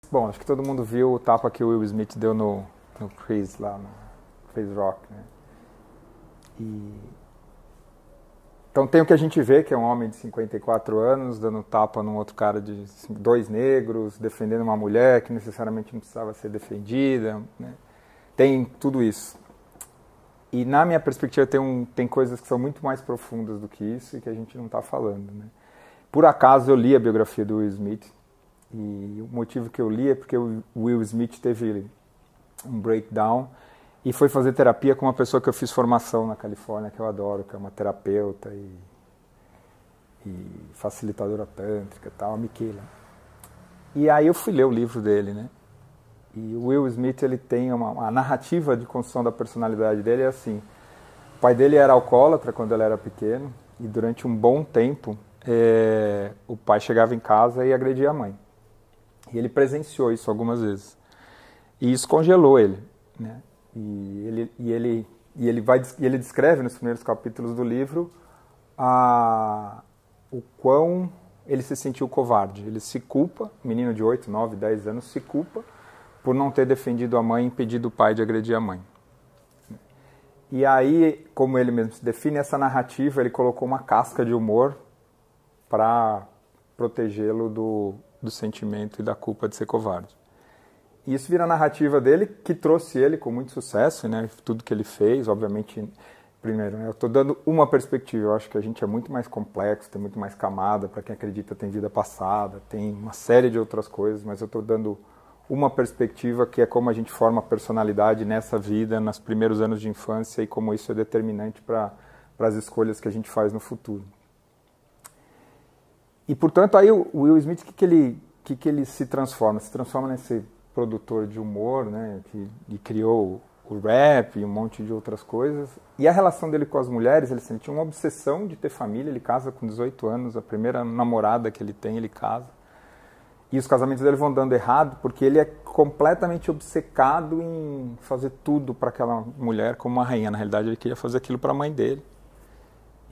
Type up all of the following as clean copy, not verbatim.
Bom, acho que todo mundo viu o tapa que o Will Smith deu no Chris lá, no Chris Rock, né? Então tem o que a gente vê, que é um homem de 54 anos dando tapa num outro cara de dois negros, defendendo uma mulher que necessariamente não precisava ser defendida, né? Tem tudo isso. E na minha perspectiva tem coisas que são muito mais profundas do que isso e que a gente não está falando, né? Por acaso eu li a biografia do Will Smith, e o motivo que eu li é porque o Will Smith teve um breakdown e foi fazer terapia com uma pessoa que eu fiz formação na Califórnia, que eu adoro, que é uma terapeuta e facilitadora tântrica e tal, a Michaela. E aí eu fui ler o livro dele, né? E o Will Smith, ele tem a narrativa de construção da personalidade dele é assim: o pai dele era alcoólatra quando ele era pequeno, e durante um bom tempo o pai chegava em casa e agredia a mãe. E ele presenciou isso algumas vezes. E isso congelou ele, né? E ele descreve nos primeiros capítulos do livro o quão ele se sentiu covarde. Ele se culpa, menino de 8, 9, 10 anos, se culpa por não ter defendido a mãe e impedido o pai de agredir a mãe. E aí, como ele mesmo se define, essa narrativa, ele colocou uma casca de humor para protegê-lo do sentimento e da culpa de ser covarde. E isso vira a narrativa dele, que trouxe ele com muito sucesso, né? Tudo que ele fez, obviamente, primeiro, né? Eu estou dando uma perspectiva, eu acho que a gente é muito mais complexo, tem muito mais camada, para quem acredita tem vida passada, tem uma série de outras coisas, mas eu estou dando uma perspectiva que é como a gente forma a personalidade nessa vida, nos primeiros anos de infância, e como isso é determinante para as escolhas que a gente faz no futuro. E, portanto, aí o Will Smith, o que ele se transforma? Se transforma nesse produtor de humor, né, que criou o rap e um monte de outras coisas. E a relação dele com as mulheres, ele tinha uma obsessão de ter família, ele casa com 18 anos, a primeira namorada que ele tem, ele casa. E os casamentos dele vão dando errado, porque ele é completamente obcecado em fazer tudo para aquela mulher como uma rainha. Na realidade, ele queria fazer aquilo para a mãe dele.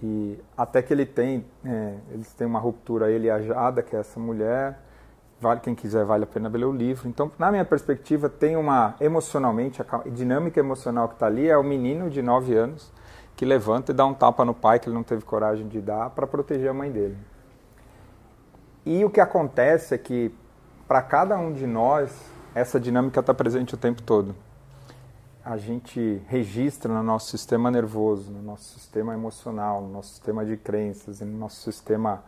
E até que eles têm uma ruptura, ele e a Jada, que é essa mulher. Quem quiser, vale a pena ler o livro. Então, na minha perspectiva, tem emocionalmente, a dinâmica emocional que está ali é o menino de 9 anos que levanta e dá um tapa no pai que ele não teve coragem de dar para proteger a mãe dele. E o que acontece é que, para cada um de nós, essa dinâmica está presente o tempo todo. A gente registra no nosso sistema nervoso, no nosso sistema emocional, no nosso sistema de crenças, no nosso sistema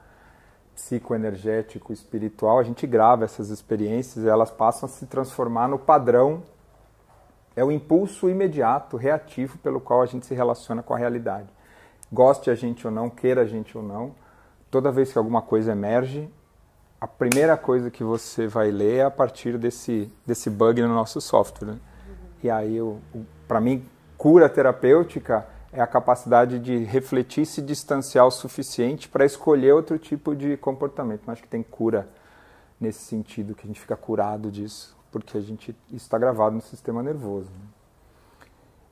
psicoenergético, espiritual, a gente grava essas experiências e elas passam a se transformar no padrão. É o impulso imediato, reativo, pelo qual a gente se relaciona com a realidade. Goste a gente ou não, queira a gente ou não, toda vez que alguma coisa emerge, a primeira coisa que você vai ler é a partir desse bug no nosso software, né? E aí, para mim, cura terapêutica é a capacidade de refletir e se distanciar o suficiente para escolher outro tipo de comportamento. Não acho que tem cura nesse sentido, que a gente fica curado disso, porque isso está gravado no sistema nervoso, né?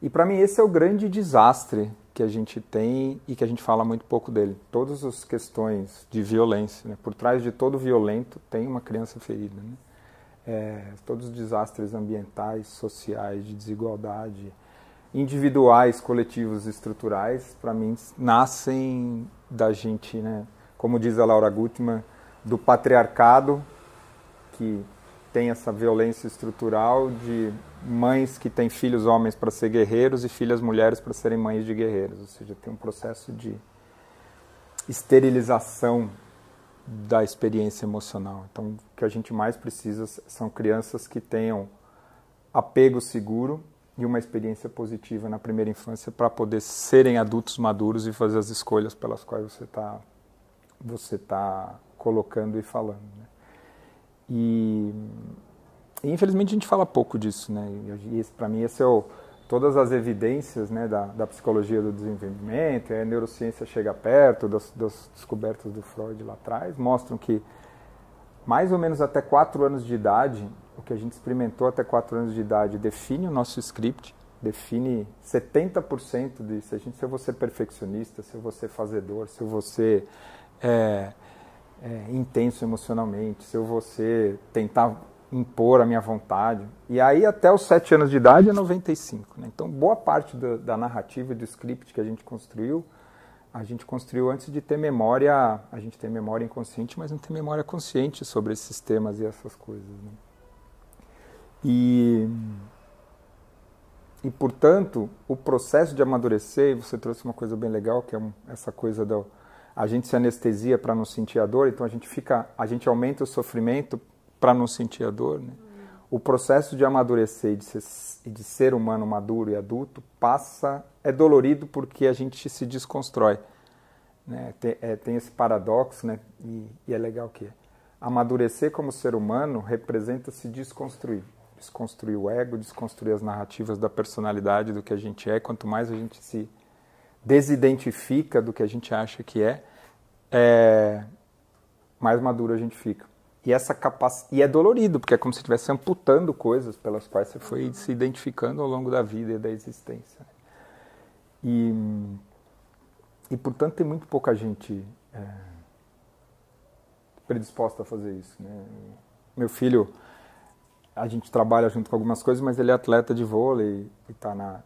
E para mim esse é o grande desastre que a gente tem e que a gente fala muito pouco dele. Todas as questões de violência, né? Por trás de todo violento tem uma criança ferida, né? Todos os desastres ambientais, sociais, de desigualdade, individuais, coletivos, estruturais, para mim, nascem da gente, né? Como diz a Laura Gutman, do patriarcado, que tem essa violência estrutural de mães que têm filhos homens para ser guerreiros e filhas mulheres para serem mães de guerreiros. Ou seja, tem um processo de esterilização da experiência emocional. Então, o que a gente mais precisa são crianças que tenham apego seguro e uma experiência positiva na primeira infância para poder serem adultos maduros e fazer as escolhas pelas quais você tá colocando e falando, né? E infelizmente a gente fala pouco disso, né? E para mim todas as evidências, né, da psicologia do desenvolvimento, a neurociência chega perto das descobertas do Freud lá atrás, mostram que mais ou menos até 4 anos de idade, o que a gente experimentou até 4 anos de idade define o nosso script, define 70% disso. Se eu vou ser perfeccionista, se eu vou ser fazedor, se eu vou ser intenso emocionalmente, se eu vou tentar impor a minha vontade. E aí até os 7 anos de idade é 95. Né? Então boa parte da narrativa e do script que a gente construiu antes de ter memória. A gente tem memória inconsciente, mas não tem memória consciente sobre esses temas e essas coisas. Né? E portanto, o processo de amadurecer, e você trouxe uma coisa bem legal, que é essa coisa a gente se anestesia para não sentir a dor, então a gente aumenta o sofrimento para não sentir a dor. Né? O processo de amadurecer e de ser humano maduro e adulto é dolorido porque a gente se desconstrói. Né? Tem esse paradoxo, né? E é legal que amadurecer como ser humano representa se desconstruir. Desconstruir o ego, desconstruir as narrativas da personalidade, do que a gente é. Quanto mais a gente se desidentifica do que a gente acha que mais maduro a gente fica. E é dolorido, porque é como se estivesse amputando coisas pelas quais você foi se identificando ao longo da vida e da existência. E portanto, tem muito pouca gente predisposta a fazer isso. Né? Meu filho, a gente trabalha junto com algumas coisas, mas ele é atleta de vôlei e está na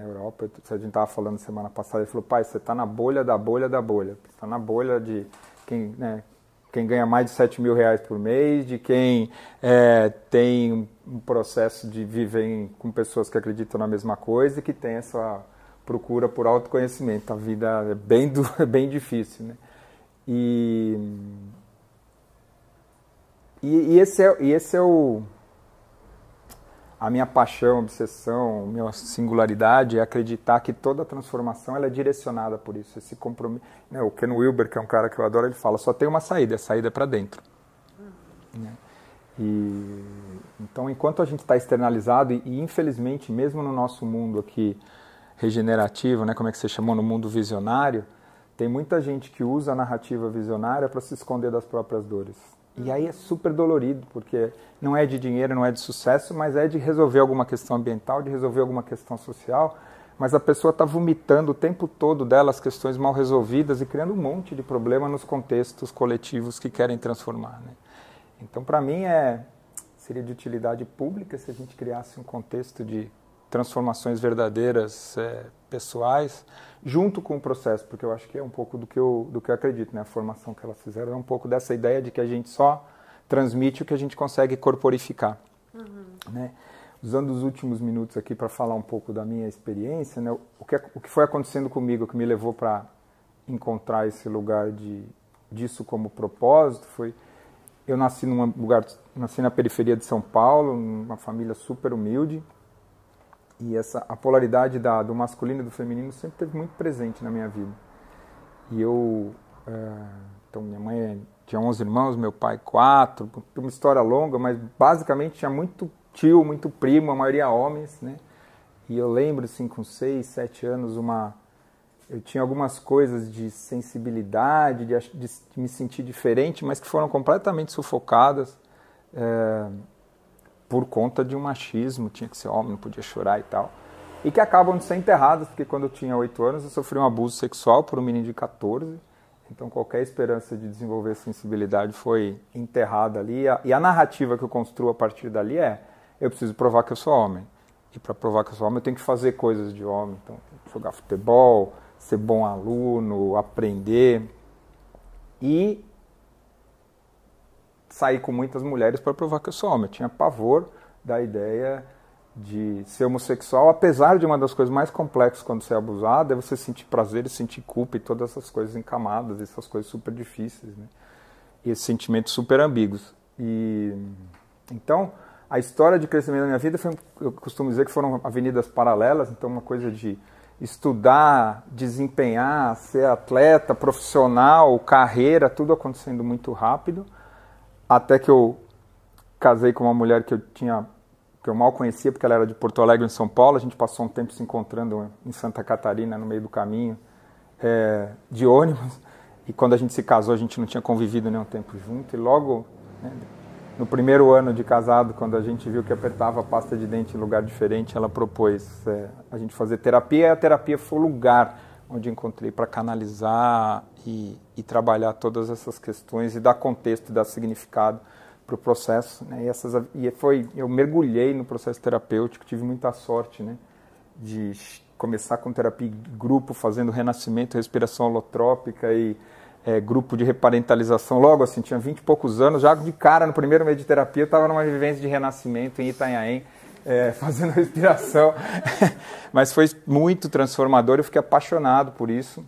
Europa. A gente estava falando semana passada, ele falou, pai, você está na bolha da bolha da bolha. Você está na bolha de quem ganha mais de 7 mil reais por mês, de quem tem um processo de viver com pessoas que acreditam na mesma coisa e que tem essa procura por autoconhecimento. A vida é bem difícil. Né? Esse é a minha paixão, obsessão, minha singularidade é acreditar que toda transformação ela é direcionada por isso, esse compromisso. Né, o Ken Wilber, que é um cara que eu adoro, ele fala, só tem uma saída, a saída é para dentro. Né? Então, enquanto a gente está externalizado, e infelizmente, mesmo no nosso mundo aqui regenerativo, né, como é que você chamou, no mundo visionário, tem muita gente que usa a narrativa visionária para se esconder das próprias dores. E aí é super dolorido, porque não é de dinheiro, não é de sucesso, mas é de resolver alguma questão ambiental, de resolver alguma questão social, mas a pessoa está vomitando o tempo todo dela as questões mal resolvidas e criando um monte de problema nos contextos coletivos que querem transformar. Né? Então, para mim, seria de utilidade pública se a gente criasse um contexto de transformações verdadeiras, pessoais, junto com o processo, porque eu acho que é um pouco do que eu acredito, né? A formação que elas fizeram é um pouco dessa ideia de que a gente só transmite o que a gente consegue corporificar. Né? Usando os últimos minutos aqui para falar um pouco da minha experiência, né? O que foi acontecendo comigo, que me levou para encontrar esse lugar disso como propósito, eu nasci nasci na periferia de São Paulo, numa família super humilde, e a polaridade do masculino e do feminino sempre esteve muito presente na minha vida. E então minha mãe tinha 11 irmãos, meu pai 4, uma história longa, mas basicamente tinha muito tio, muito primo, a maioria homens, né? E eu lembro, assim, com 6, 7 anos, eu tinha algumas coisas de sensibilidade, de me sentir diferente, mas que foram completamente sufocadas por conta de um machismo, tinha que ser homem, não podia chorar e tal, e que acabam de ser enterradas, porque quando eu tinha 8 anos eu sofri um abuso sexual por um menino de 14, então qualquer esperança de desenvolver sensibilidade foi enterrada ali, e a narrativa que eu construo a partir dali eu preciso provar que eu sou homem, e para provar que eu sou homem eu tenho que fazer coisas de homem, então jogar futebol, ser bom aluno, aprender, e sair com muitas mulheres para provar que eu sou homem. Eu tinha pavor da ideia de ser homossexual, apesar de uma das coisas mais complexas quando você é abusado, é você sentir prazer e sentir culpa e todas essas coisas encamadas, essas coisas super difíceis, né? E esses sentimentos super ambíguos. Então, a história de crescimento da minha vida, eu costumo dizer que foram avenidas paralelas, então uma coisa de estudar, desempenhar, ser atleta, profissional, carreira, tudo acontecendo muito rápido, até que eu casei com uma mulher que eu mal conhecia, porque ela era de Porto Alegre, em São Paulo. A gente passou um tempo se encontrando em Santa Catarina, no meio do caminho, de ônibus. E quando a gente se casou, a gente não tinha convivido nenhum tempo junto. E logo, né, no primeiro ano de casado, quando a gente viu que apertava a pasta de dente em lugar diferente, ela propôs a gente fazer terapia. E a terapia foi o lugar onde encontrei para canalizar e trabalhar todas essas questões e dar contexto e dar significado para o processo, né? Eu mergulhei no processo terapêutico, tive muita sorte, né? De começar com terapia em grupo, fazendo renascimento, respiração holotrópica e grupo de reparentalização. Logo assim, tinha 20 e poucos anos, já de cara, no primeiro mês de terapia, eu estava numa vivência de renascimento em Itanhaém, fazendo respiração. Mas foi muito transformador, eu fiquei apaixonado por isso.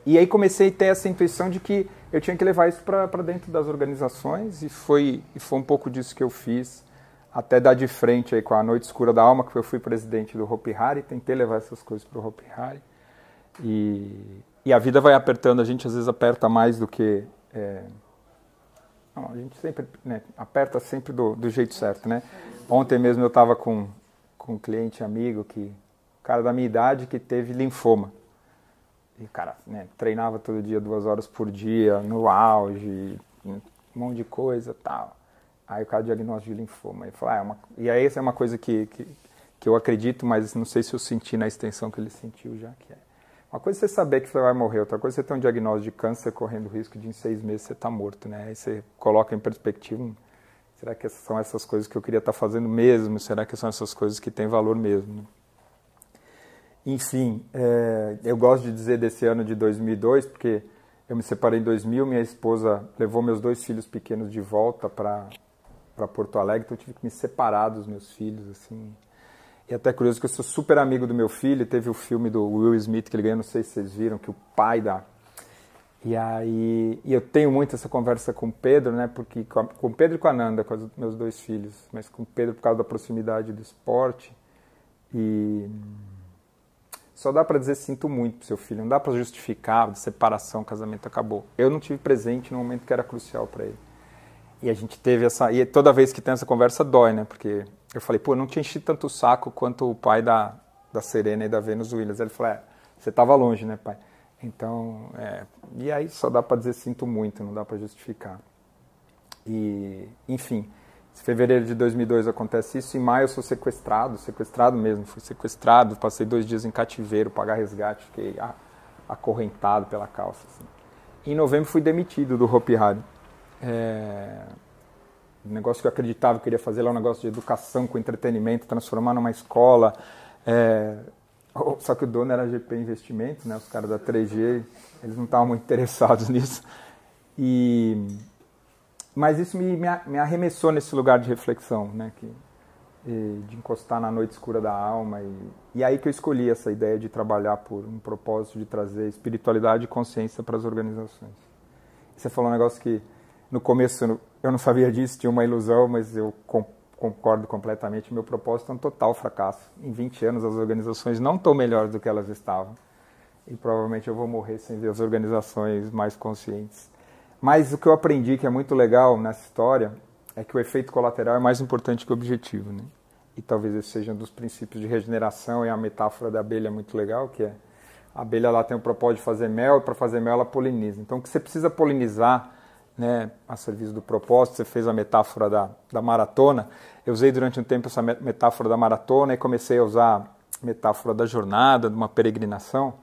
E aí comecei a ter essa intuição de que eu tinha que levar isso para dentro das organizações, e foi um pouco disso que eu fiz, até dar de frente aí com a Noite Escura da Alma, que eu fui presidente do Hopi Hari, tentei levar essas coisas para o Hopi Hari. E a vida vai apertando, a gente às vezes aperta mais do que... Não, a gente sempre, né, aperta sempre do jeito certo, né? Ontem mesmo eu estava com um cliente amigo, um cara da minha idade, que teve linfoma. E o cara, né, treinava todo dia 2 horas por dia, no auge, um monte de coisa e tal. Aí o cara diagnóstico de linfoma. Ele falou, e aí essa é uma coisa que eu acredito, mas não sei se eu senti na extensão que ele sentiu já, que é. Uma coisa é você saber que você vai morrer, outra coisa é você ter um diagnóstico de câncer correndo o risco de em 6 meses você estar morto, né? Aí você coloca em perspectiva, será que são essas coisas que eu queria estar fazendo mesmo? Será que são essas coisas que têm valor mesmo? Né? Enfim, eu gosto de dizer desse ano de 2002, porque eu me separei em 2000, minha esposa levou meus 2 filhos pequenos de volta para Porto Alegre, então eu tive que me separar dos meus filhos, assim. E até curioso que eu sou super amigo do meu filho, teve o filme do Will Smith que ele ganhou, não sei se vocês viram, que o pai da... E eu tenho muito essa conversa com o Pedro, né, porque com o Pedro e com a Nanda, com os meus 2 filhos, mas com o Pedro por causa da proximidade do esporte. E só dá para dizer sinto muito pro seu filho, não dá para justificar de separação, o casamento acabou. Eu não tive presente no momento que era crucial para ele. E a gente teve e toda vez que tem essa conversa dói, né, porque eu falei, não te enchi tanto o saco quanto o pai da Serena e da Venus Williams. Ele falou, você estava longe, né, pai? Então, e aí só dá para dizer sinto muito, não dá para justificar. E, enfim, em fevereiro de 2002 acontece isso, em maio eu sou sequestrado mesmo, fui sequestrado, passei 2 dias em cativeiro, pagar resgate, fiquei acorrentado pela calça. Assim. Em novembro fui demitido do Hopi Hari. Um negócio que eu acreditava que eu queria fazer lá, um negócio de educação com entretenimento, transformar numa escola. Só que o dono era GP Investimentos, né? Os caras da 3G, eles não estavam muito interessados nisso. Mas isso me arremessou nesse lugar de reflexão, né? De encostar na Noite Escura da Alma. E aí que eu escolhi essa ideia de trabalhar por um propósito de trazer espiritualidade e consciência para as organizações. Você falou um negócio que no começo eu não sabia disso, tinha uma ilusão, mas eu concordo completamente. Meu propósito é um total fracasso. Em 20 anos as organizações não estão melhores do que elas estavam. E provavelmente eu vou morrer sem ver as organizações mais conscientes. Mas o que eu aprendi que é muito legal nessa história é que o efeito colateral é mais importante que o objetivo, né? E talvez esse seja um dos princípios de regeneração, e a metáfora da abelha é muito legal, que é a abelha lá tem o propósito de fazer mel, e para fazer mel ela poliniza. Então o que você precisa polinizar, né, a serviço do propósito, você fez a metáfora da maratona, eu usei durante um tempo essa metáfora da maratona e comecei a usar a metáfora da jornada, de uma peregrinação,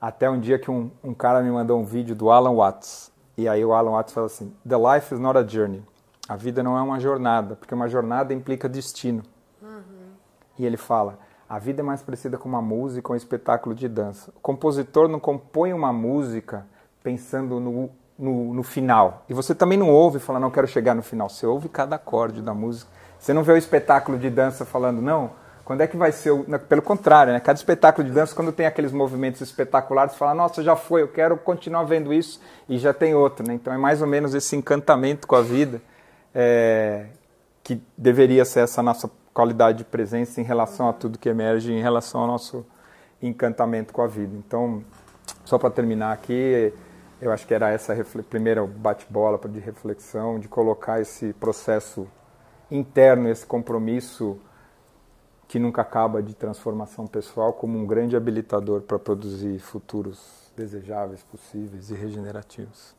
até um dia que um cara me mandou um vídeo do Alan Watts, e aí o Alan Watts fala assim, "The life is not a journey", a vida não é uma jornada, porque uma jornada implica destino. E ele fala, a vida é mais parecida com uma música ou um espetáculo de dança. O compositor não compõe uma música pensando no final. E você também não ouve e fala, não quero chegar no final. Você ouve cada acorde da música. Você não vê o espetáculo de dança falando, não, quando é que vai ser Pelo contrário, né? Cada espetáculo de dança, quando tem aqueles movimentos espetaculares, você fala, nossa, já foi, eu quero continuar vendo isso, e já tem outro, né? Então é mais ou menos esse encantamento com a vida que deveria ser essa nossa qualidade de presença em relação a tudo que emerge, em relação ao nosso encantamento com a vida. Então, só para terminar aqui, eu acho que era essa primeira bate-bola de reflexão, de colocar esse processo interno, esse compromisso que nunca acaba de transformação pessoal como um grande habilitador para produzir futuros desejáveis, possíveis e regenerativos.